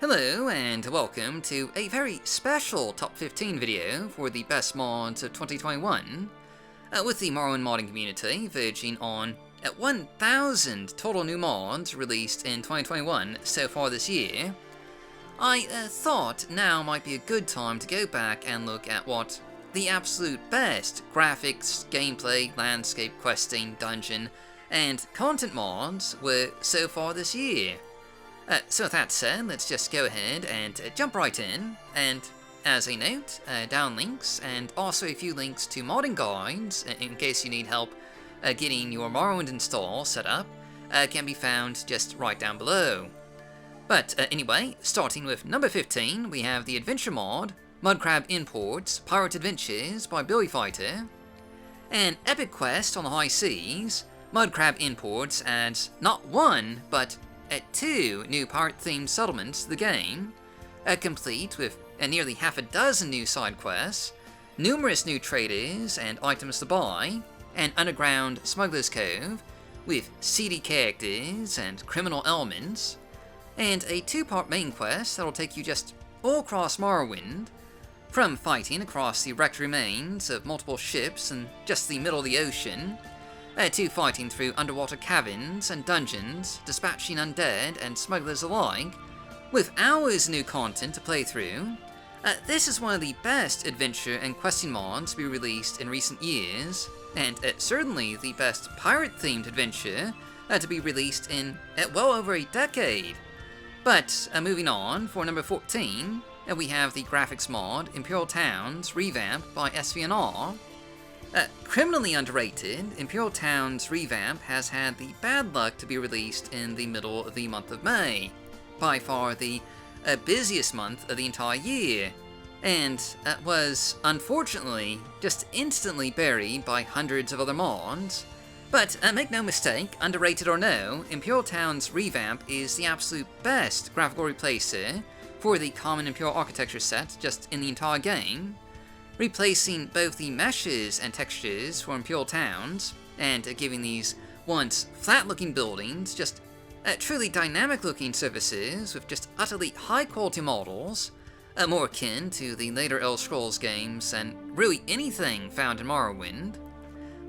Hello and welcome to a very special top 15 video for the best mods of 2021, with the Morrowind modding community verging on 1,000 total new mods released in 2021 so far this year. I thought now might be a good time to go back and look at what the absolute best graphics, gameplay, landscape, questing, dungeon, and content mods were so far this year. So with that said, let's just go ahead and jump right in, and as a note, down links and also a few links to modding guides in case you need help getting your Morrowind install set up can be found just right down below. But anyway, starting with number 15, we have the adventure mod, Mudcrab Imports Pirate Adventures by Billyfighter. An epic quest on the high seas, Mudcrab Imports adds not one, but 2 new pirate-themed settlements to the game, complete with nearly half a dozen new side quests, numerous new traders and items to buy, an underground smuggler's cove with seedy characters and criminal elements, and a 2-part main quest that'll take you just all across Morrowind, from fighting across the wrecked remains of multiple ships in just the middle of the ocean, to fighting through underwater caverns and dungeons, dispatching undead and smugglers alike, with hours new content to play through. This is one of the best adventure and questing mods to be released in recent years, and certainly the best pirate-themed adventure to be released in well over a decade. But moving on, for number 14, we have the graphics mod Imperial Towns Revamp by SVNR. Criminally underrated, Imperial Towns Revamp has had the bad luck to be released in the middle of the month of May, by far the busiest month of the entire year, and was, unfortunately, just instantly buried by hundreds of other mods. But make no mistake, underrated or no, Imperial Towns Revamp is the absolute best graphical replacer for the common Imperial architecture set just in the entire game, replacing both the meshes and textures for Imperial Towns, and giving these once flat-looking buildings just truly dynamic-looking surfaces with just utterly high-quality models, more akin to the later Elder Scrolls games than really anything found in Morrowind,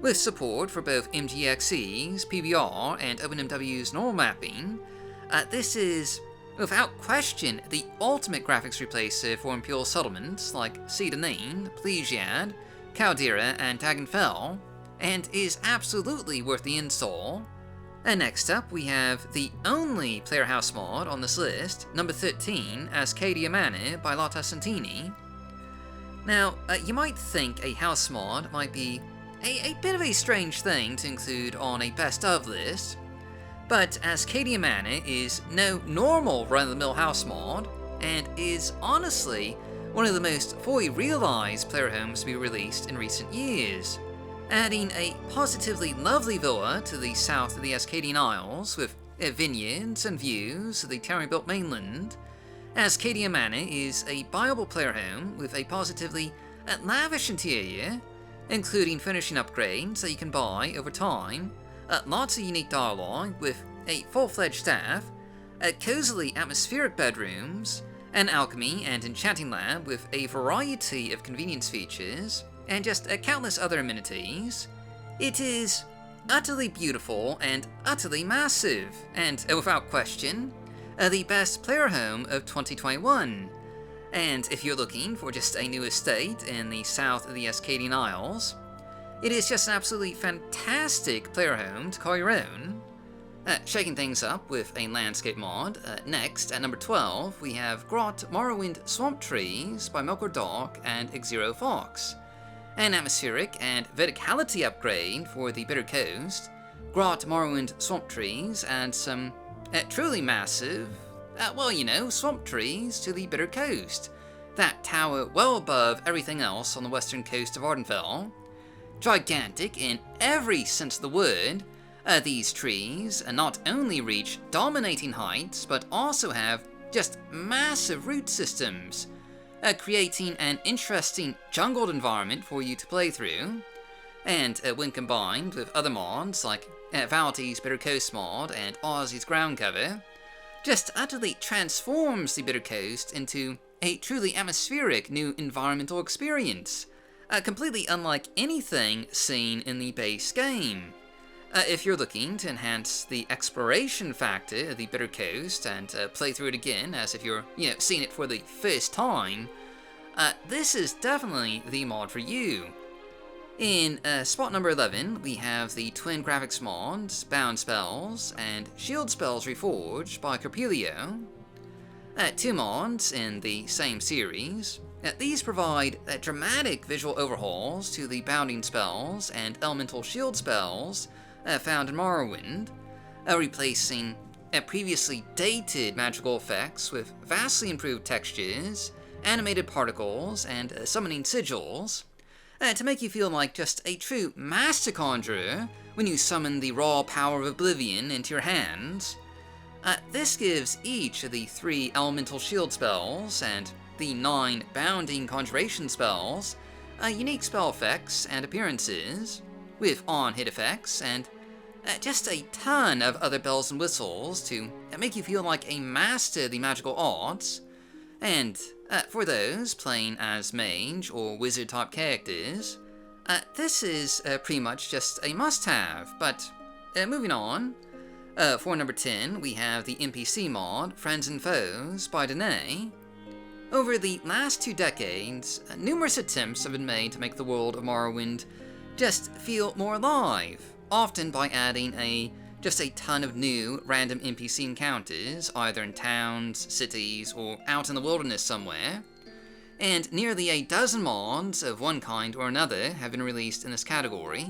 with support for both MWSE's PBR and OpenMW's normal mapping. This is, without question, the ultimate graphics replacer for Imperial settlements like Seedanine, Plesiad, Caldera, and Dagenfell, and is absolutely worth the install. And next up, we have the only player house mod on this list, number 13, Ascadia Manor by Lautasantenni. Now, you might think a house mod might be a bit of a strange thing to include on a best of list, but Ascadia Manor is no normal run-of-the-mill house mod, and is honestly one of the most fully realized player homes to be released in recent years, adding a positively lovely villa to the south of the Ascadian Isles with vineyards and views of the Tamriel mainland. Ascadia Manor is a buyable player home with a positively lavish interior, including finishing upgrades that you can buy over time, lots of unique dialogue with a full-fledged staff, cozily atmospheric bedrooms, an alchemy and enchanting lab with a variety of convenience features, and just countless other amenities. It is utterly beautiful and utterly massive, and without question, the best player home of 2021. And if you're looking for just a new estate in the south of the Ascadian Isles, it is just an absolutely fantastic player home to call your own. Shaking things up with a landscape mod, next, at number 12, we have Graht Morrowind Swamp Trees by Melchior, Dahrk, and XeroFoxx. An atmospheric and verticality upgrade for the Bitter Coast, Graht Morrowind Swamp Trees adds some truly massive, swamp trees to the Bitter Coast, that tower well above everything else on the western coast of Ardenfell. Gigantic in every sense of the word, these trees not only reach dominating heights, but also have just massive root systems, creating an interesting jungled environment for you to play through. And when combined with other mods like Vality's Bitter Coast mod and Ozzy's Ground Cover, just utterly transforms the Bitter Coast into a truly atmospheric new environmental experience, completely unlike anything seen in the base game. If you're looking to enhance the exploration factor of the Bitter Coast and play through it again as if you're, seeing it for the first time, this is definitely the mod for you. In spot number 11, we have the twin graphics mods, Bound Spells, and Shield Spells Reforged by Corpelio. Two mods in the same series. These provide dramatic visual overhauls to the bounding spells and elemental shield spells found in Morrowind, replacing previously dated magical effects with vastly improved textures, animated particles, and summoning sigils, to make you feel like just a true master conjurer when you summon the raw power of Oblivion into your hands. This gives each of the 3 elemental shield spells and the 9 bounding conjuration spells unique spell effects and appearances, with on-hit effects, and just a ton of other bells and whistles to make you feel like a master of the magical arts. And for those playing as mage or wizard type characters, this is pretty much just a must-have. But moving on, for number 10, we have the NPC mod, Friends and Foes by Danae. Over the last 2 decades, numerous attempts have been made to make the world of Morrowind just feel more alive, often by adding just a ton of new random NPC encounters, either in towns, cities, or out in the wilderness somewhere. And nearly a dozen mods of one kind or another have been released in this category.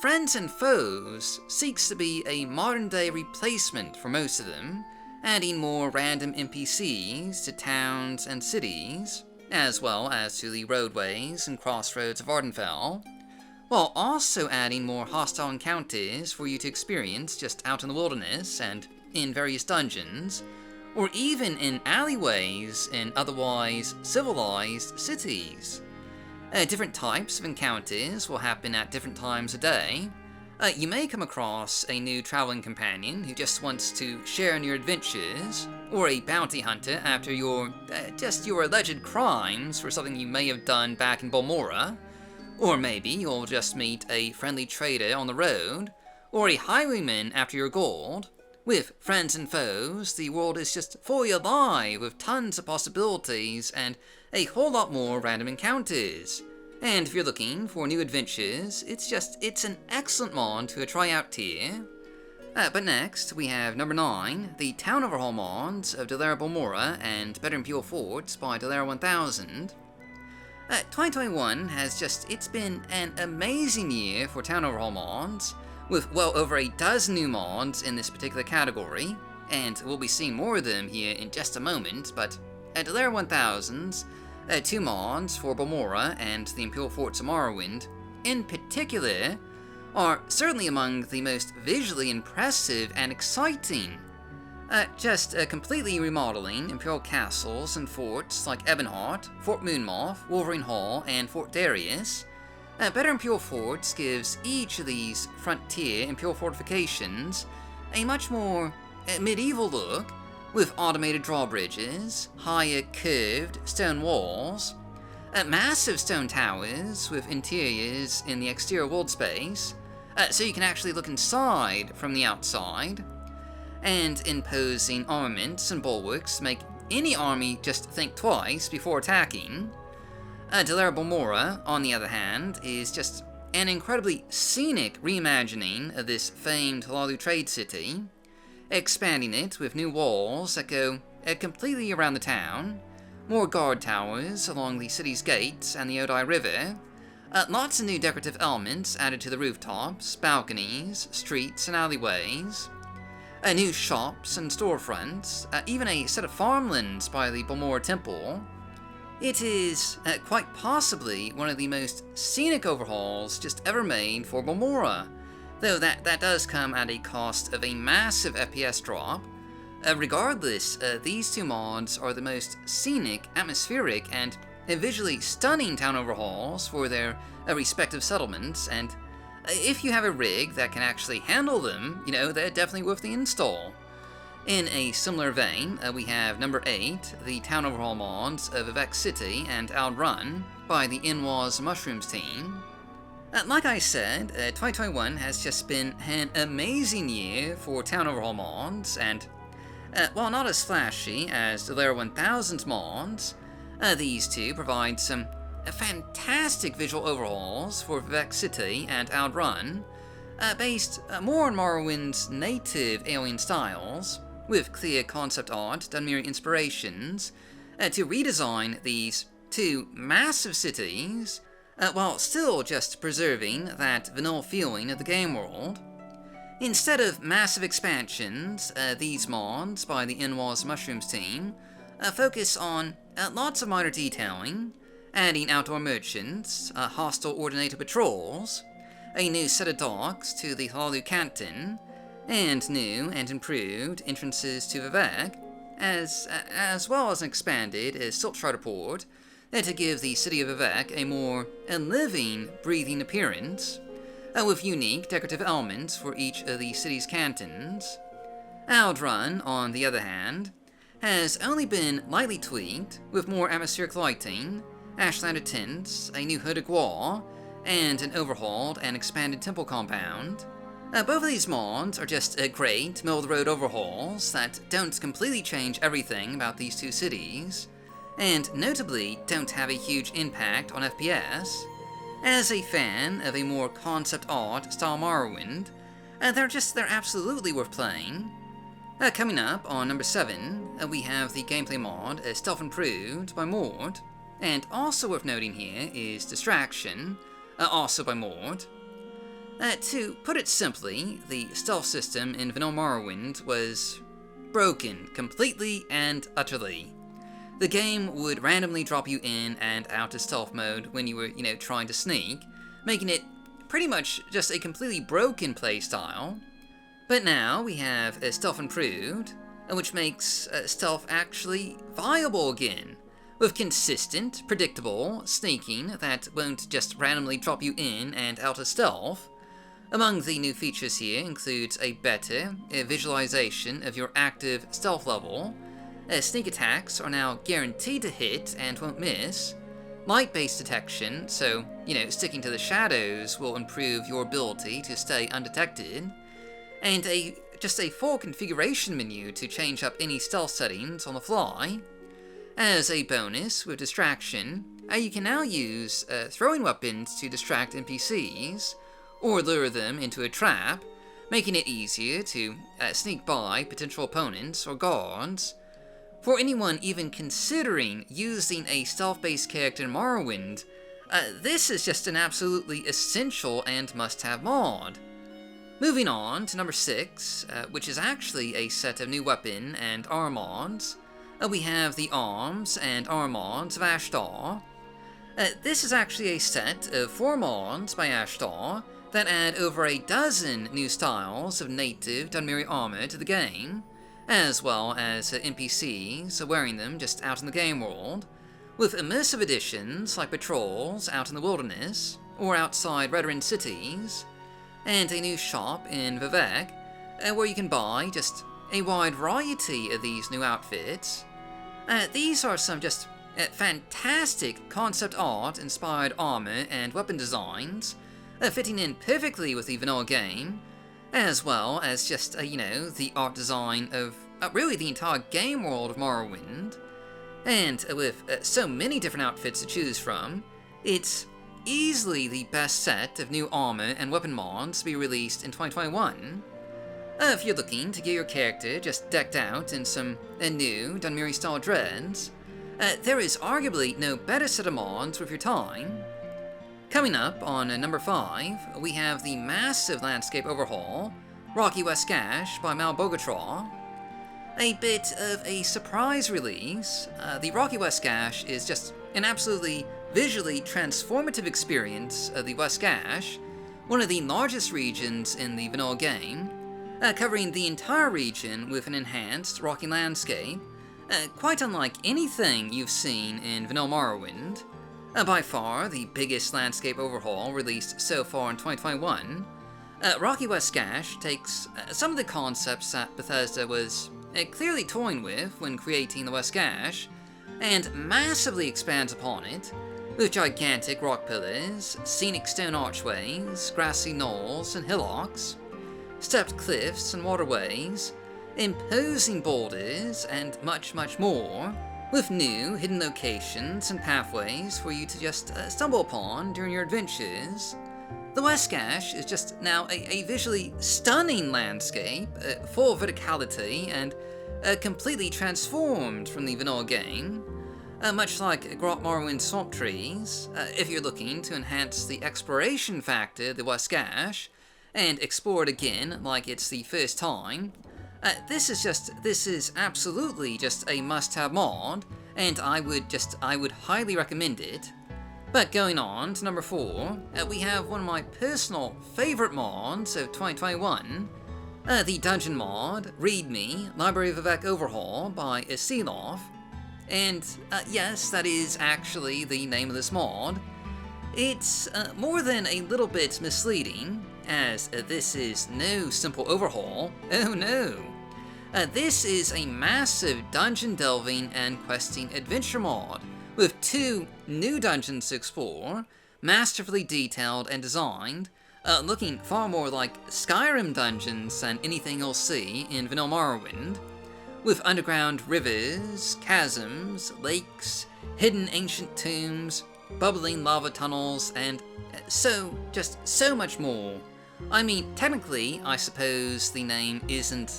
Friends and Foes seeks to be a modern-day replacement for most of them, adding more random NPCs to towns and cities, as well as to the roadways and crossroads of Ardenfell, while also adding more hostile encounters for you to experience just out in the wilderness and in various dungeons, or even in alleyways in otherwise civilized cities. Different types of encounters will happen at different times of day. You may come across a new traveling companion who just wants to share in your adventures, or a bounty hunter after your alleged crimes for something you may have done back in Balmora. Or maybe you'll just meet a friendly trader on the road, or a highwayman after your gold. With Friends and Foes, the world is just fully alive with tons of possibilities and a whole lot more random encounters. And if you're looking for new adventures, it's an excellent mod to try out here. But next, we have number 9, the Town Overhaul mods of Dallara Balmora and Better Imperial Forts by Dallara 1000. 2021 it's been an amazing year for Town Overhaul mods, with well over a dozen new mods in this particular category, and we'll be seeing more of them here in just a moment, but at Dallara 1000's, 2 mods for Balmora and the Imperial Forts of Morrowind, in particular, are certainly among the most visually impressive and exciting. Completely remodeling Imperial castles and forts like Ebonheart, Fort Moonmoth, Wolverine Hall, and Fort Darius. Better Imperial Forts gives each of these frontier Imperial fortifications a much more medieval look, with automated drawbridges, higher curved stone walls, massive stone towers with interiors in the exterior world space, so you can actually look inside from the outside, and imposing armaments and bulwarks make any army just think twice before attacking. Dallara Balmora, on the other hand, is just an incredibly scenic reimagining of this famed Hlaalu trade city, expanding it with new walls that go completely around the town, more guard towers along the city's gates and the Odai River, lots of new decorative elements added to the rooftops, balconies, streets, and alleyways, new shops and storefronts, even a set of farmlands by the Balmora Temple. It is quite possibly one of the most scenic overhauls just ever made for Balmora, though that does come at a cost of a massive FPS drop. Regardless, these 2 mods are the most scenic, atmospheric, and visually stunning town overhauls for their respective settlements, and if you have a rig that can actually handle them, they're definitely worth the install. In a similar vein, we have number 8, the town overhaul mods of Vivec City and Ald'Ruhn by the NWSE Mushrooms team. Like I said, 2021 has just been an amazing year for town overhaul mods, and while not as flashy as Dallara 1000's mods, these two provide some fantastic visual overhauls for Vivec City and Ald'Ruhn, based more on Morrowind's native alien styles, with clear concept art done mere inspirations, to redesign these two massive cities, while still just preserving that vanilla feeling of the game world. Instead of massive expansions, these mods by the NWSE Mushrooms team focus on lots of minor detailing, adding outdoor merchants, hostile ordinated patrols, a new set of docks to the Lautasantenni, and new and improved entrances to Vivec, as well as an expanded Siltstrider port to give the city of Vivec a more living, breathing appearance, with unique decorative elements for each of the city's cantons. Ald'Ruhn, on the other hand, has only been lightly tweaked, with more atmospheric lighting, Ashstaar tints, a new hooded wall, and an overhauled and expanded temple compound. Both of these mods are just great, middle-of-the-road overhauls that don't completely change everything about these two cities, and notably don't have a huge impact on FPS. As a fan of a more concept art style Morrowind, they're absolutely worth playing. Coming up on number 7, we have the gameplay mod Stealth Improved by Mord, and also worth noting here is Distraction, also by Mord. To put it simply, the stealth system in vanilla Morrowind was broken completely and utterly. The game would randomly drop you in and out of stealth mode when you were, trying to sneak, making it pretty much just a completely broken playstyle. But now we have Stealth Improved, which makes stealth actually viable again, with consistent, predictable sneaking that won't just randomly drop you in and out of stealth. Among the new features here includes a better visualization of your active stealth level. Sneak attacks are now guaranteed to hit and won't miss. Light-based detection, so, sticking to the shadows will improve your ability to stay undetected. And just a full configuration menu to change up any stealth settings on the fly. As a bonus, with Distraction, you can now use throwing weapons to distract NPCs, or lure them into a trap, making it easier to sneak by potential opponents or guards. For anyone even considering using a stealth-based character in Morrowind, this is just an absolutely essential and must-have mod. Moving on to number 6, which is actually a set of new weapon and armor mods, we have the arms and armor mods of Ashstaar. This is actually a set of 4 mods by Ashstaar that add over a dozen new styles of native Dunmeri armor to the game, as well as NPCs wearing them just out in the game world, with immersive additions like patrols out in the wilderness or outside veteran cities, and a new shop in Vivec where you can buy just a wide variety of these new outfits. These are some just fantastic concept art inspired armor and weapon designs, fitting in perfectly with the vanilla game, as well as just, the art design of really the entire game world of Morrowind. And with so many different outfits to choose from, it's easily the best set of new armor and weapon mods to be released in 2021. If you're looking to get your character just decked out in some new Dunmeri-style dreads, there is arguably no better set of mods worth your time. Coming up on number 5, we have the massive landscape overhaul, Rocky West Gash by Malbogatraw. A bit of a surprise release, the Rocky West Gash is just an absolutely visually transformative experience of the West Gash, one of the largest regions in the vanilla game, covering the entire region with an enhanced rocky landscape, quite unlike anything you've seen in vanilla Morrowind. By far the biggest landscape overhaul released so far in 2021, Rocky West Gash takes some of the concepts that Bethesda was clearly toying with when creating the West Gash, and massively expands upon it, with gigantic rock pillars, scenic stone archways, grassy knolls and hillocks, stepped cliffs and waterways, imposing boulders, and much, much more, with new hidden locations and pathways for you to just stumble upon during your adventures. The West Gash is just now a visually stunning landscape, full of verticality and completely transformed from the vanilla game. Much like Graht Morrowind swamp trees, if you're looking to enhance the exploration factor of the West Gash, and explore it again like it's the first time, this is absolutely just a must-have mod, and I would highly recommend it. But going on to number 4, we have one of my personal favorite mods of 2021, the dungeon mod, ReadMe, Library of Vivec Overhaul by Sealoff. And yes, that is actually the name of this mod. It's more than a little bit misleading, as this is no simple overhaul. Oh no! This is a massive dungeon delving and questing adventure mod, with 2 new dungeons to explore, masterfully detailed and designed, looking far more like Skyrim dungeons than anything you'll see in Vanilla Morrowind, with underground rivers, chasms, lakes, hidden ancient tombs, bubbling lava tunnels, and so much more. I mean, technically, I suppose the name isn't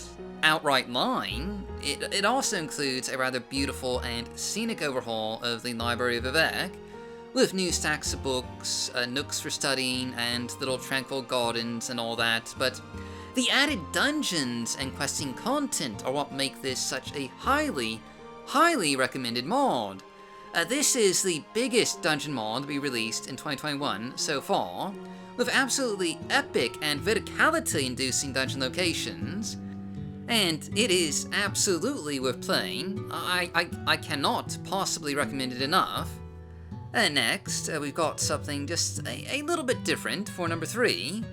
outright lying. It also includes a rather beautiful and scenic overhaul of the Library of Vivec, with new stacks of books, nooks for studying, and little tranquil gardens and all that, but the added dungeons and questing content are what make this such a highly, highly recommended mod. This is the biggest dungeon mod to be released in 2021 so far, with absolutely epic and verticality-inducing dungeon locations, and it is absolutely worth playing. I cannot possibly recommend it enough. Next, we've got something just a little bit different for number 3,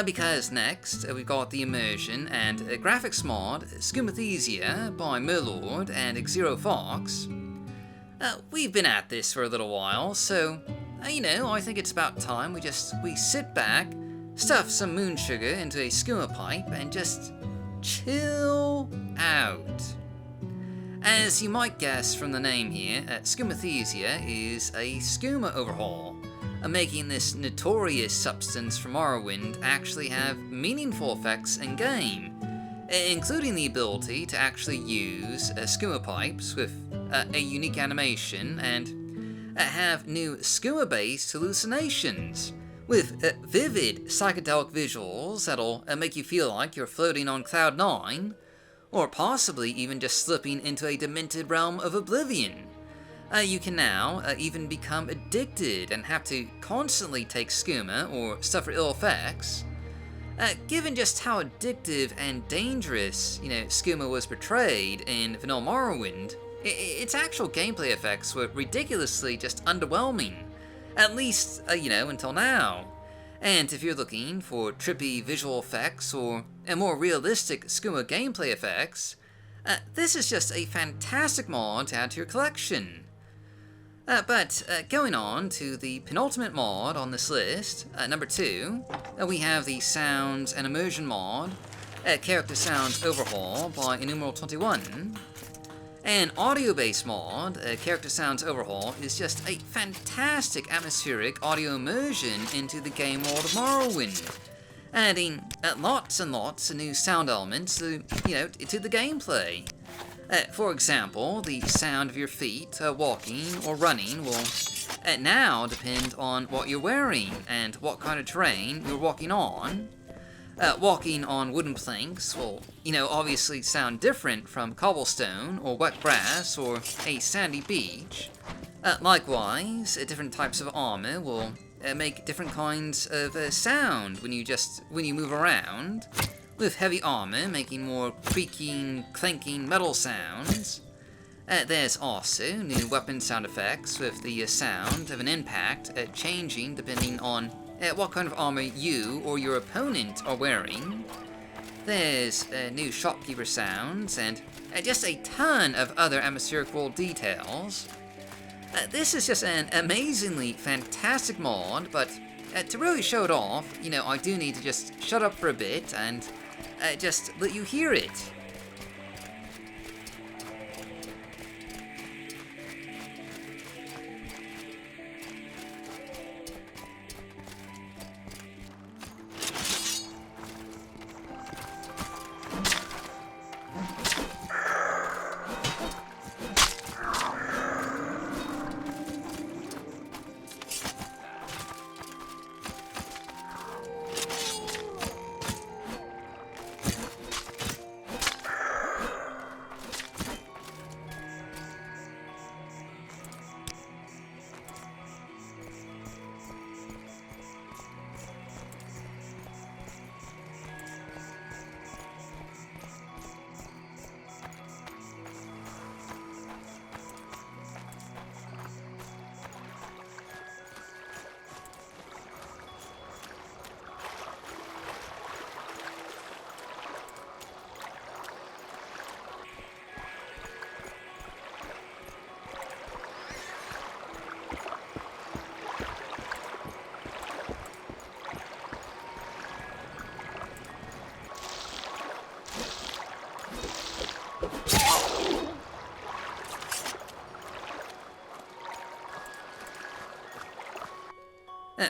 because next we've got the immersion and graphics mod Skoomaesthesia by Melchior and XeroFoxx. We've been at this for a little while, so I think it's about time we sit back, stuff some moon sugar into a skooma pipe, and just chill out. As you might guess from the name here, Skoomaesthesia is a skooma overhaul, making this notorious substance from Morrowind actually have meaningful effects in-game, including the ability to actually use skooma pipes with a unique animation and have new skooma-based hallucinations, with vivid psychedelic visuals that'll make you feel like you're floating on Cloud 9, or possibly even just slipping into a demented realm of oblivion. You can now even become addicted and have to constantly take skooma or suffer ill effects. Given just how addictive and dangerous, skooma was portrayed in Vanilla Morrowind, its actual gameplay effects were ridiculously just underwhelming, at least, until now. And if you're looking for trippy visual effects or more realistic skooma gameplay effects, this is just a fantastic mod to add to your collection. But going on to the penultimate mod on this list, number 2, we have the Sounds and Immersion mod, Character Sounds Overhaul by Innumerable 21. An audio-based mod, Character Sounds Overhaul, is just a fantastic atmospheric audio immersion into the game world of Morrowind, adding lots and lots of new sound elements to the gameplay. For example, the sound of your feet walking or running will now depend on what you're wearing and what kind of terrain you're walking on. Walking on wooden planks will, obviously sound different from cobblestone or wet grass or a sandy beach. Likewise, different types of armor will make different kinds of sound when you move around, with heavy armor making more creaking, clanking metal sounds. There's also new weapon sound effects with the sound of an impact changing depending on what kind of armor you or your opponent are wearing. There's new shopkeeper sounds, and just a ton of other atmospheric world details. This is just an amazingly fantastic mod, but to really show it off, I do need to just shut up for a bit and just let you hear it.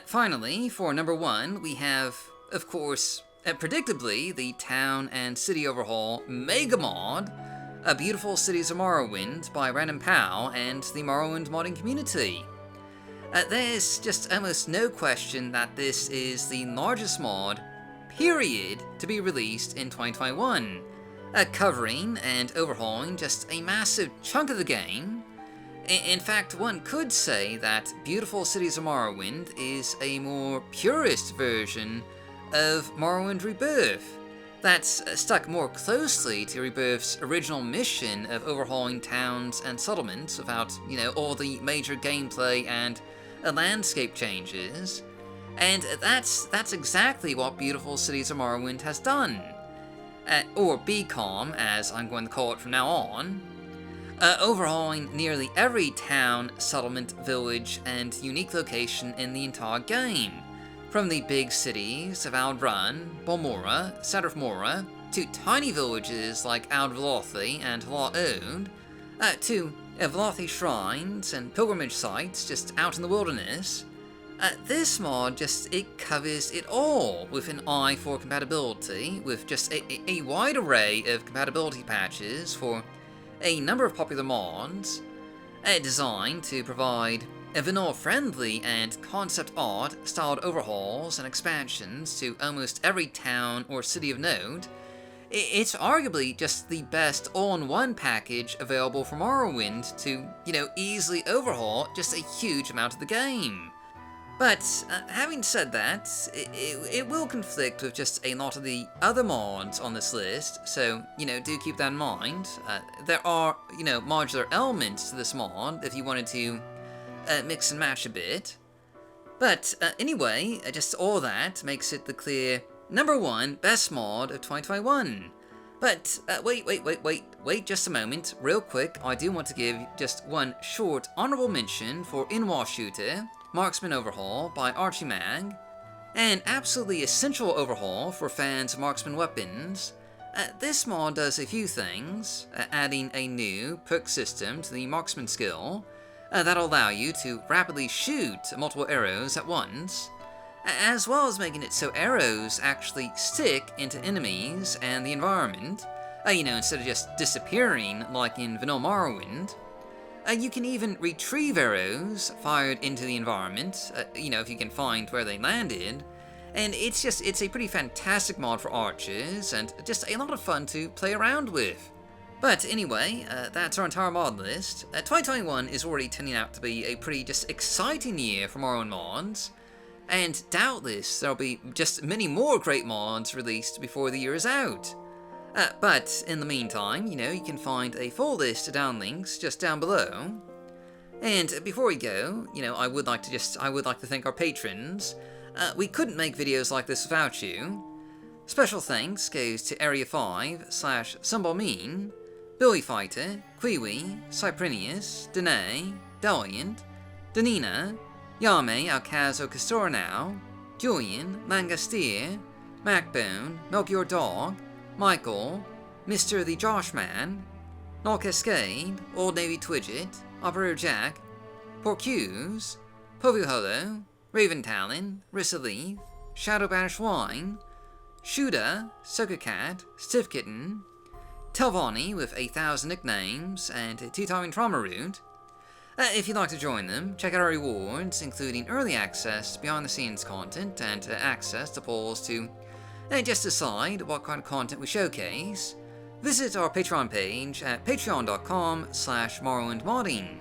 Finally, for number 1, we have, of course, predictably, the Town and City Overhaul Mega Mod, A Beautiful Cities of Morrowind by Random Pow and the Morrowind modding community. There's just almost no question that this is the largest mod, period, to be released in 2021, covering and overhauling just a massive chunk of the game. In fact, one could say that Beautiful Cities of Morrowind is a more purist version of Morrowind Rebirth, that's stuck more closely to Rebirth's original mission of overhauling towns and settlements without, all the major gameplay and landscape changes. And that's exactly what Beautiful Cities of Morrowind has done. Or BCOM, as I'm going to call it from now on. Overhauling nearly every town, settlement, village, and unique location in the entire game. From the big cities of Ald'Ruhn, Balmora, Mora, to tiny villages like Ald'Ruhn and Lautasantenni, to Velothi shrines and pilgrimage sites just out in the wilderness. This mod it covers it all with an eye for compatibility, with just a wide array of compatibility patches for a number of popular mods, designed to provide vanilla-friendly and concept art styled overhauls and expansions to almost every town or city of note. It's arguably just the best all-in-one package available for Morrowind to, easily overhaul just a huge amount of the game. But, having said that, it will conflict with just a lot of the other mods on this list, so, do keep that in mind. There are, modular elements to this mod if you wanted to mix and match a bit. But, anyway, just all that makes it the clear number 1 best mod of 2021. But, wait just a moment. Real quick, I do want to give just one short honorable mention for In-Wall Shooter, Marksman Overhaul by Archie Mag, an absolutely essential overhaul for fans of marksman weapons. This mod does a few things, adding a new perk system to the marksman skill that'll allow you to rapidly shoot multiple arrows at once, as well as making it so arrows actually stick into enemies and the environment, instead of just disappearing like in Vanilla Morrowind. You can even retrieve arrows fired into the environment, if you can find where they landed, and it's a pretty fantastic mod for archers, and just a lot of fun to play around with. But anyway, that's our entire mod list. 2021 is already turning out to be a pretty just exciting year for Morrowind mods, and doubtless there'll be just many more great mods released before the year is out. But in the meantime, you can find a full list of downlinks just down below. And before we go, I would like to thank our patrons. We couldn't make videos like this without you. Special thanks goes to Area 5/Sumbalmean, Billyfighter, Kiwi, Cyprinius, Danae, Daliant, Danina, Yame Alcazo Castornau, Julian, Langastier, Macbone, Melchior Dog, Michael, Mr. the Joshman, Null Cascade, Old Navy Twidget, Operator Jack, Porcuse, Povuholo, Raven Talon, Rissaleith, Shadow Banished Wine, Shuda, Sokacat, Stiff Kitten, Telvani with 8,000 nicknames, and Two-Timing Trauma Root. If you'd like to join them, check out our rewards, including early access to behind-the-scenes content and access to polls to just decide what kind of content we showcase. Visit our Patreon page at patreon.com/morrowindmodding.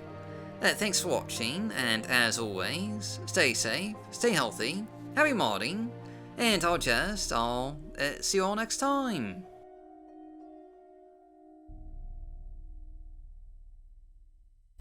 Thanks for watching, and as always, stay safe, stay healthy, happy modding, and I'll see you all next time.